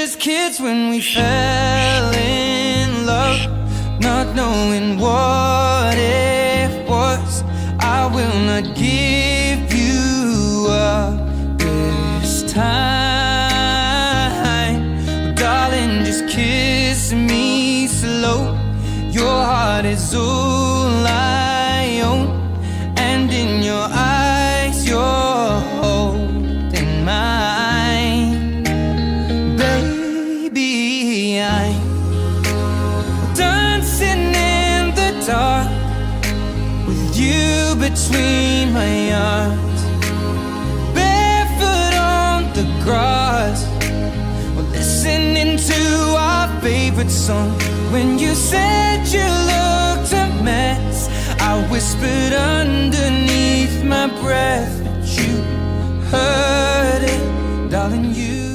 just kids when we fell in love, not knowing what it was. I will not give you up this time. Oh, darling, just kiss me slow. Your heart is all I own, and in your eyes you're holding mine. Baby, I'm dancing in the dark with you between my arms, barefoot on the grass, we're listening to our favorite song. When you said you looked a mess, I whispered underneath my breath, but you heard it, darling, you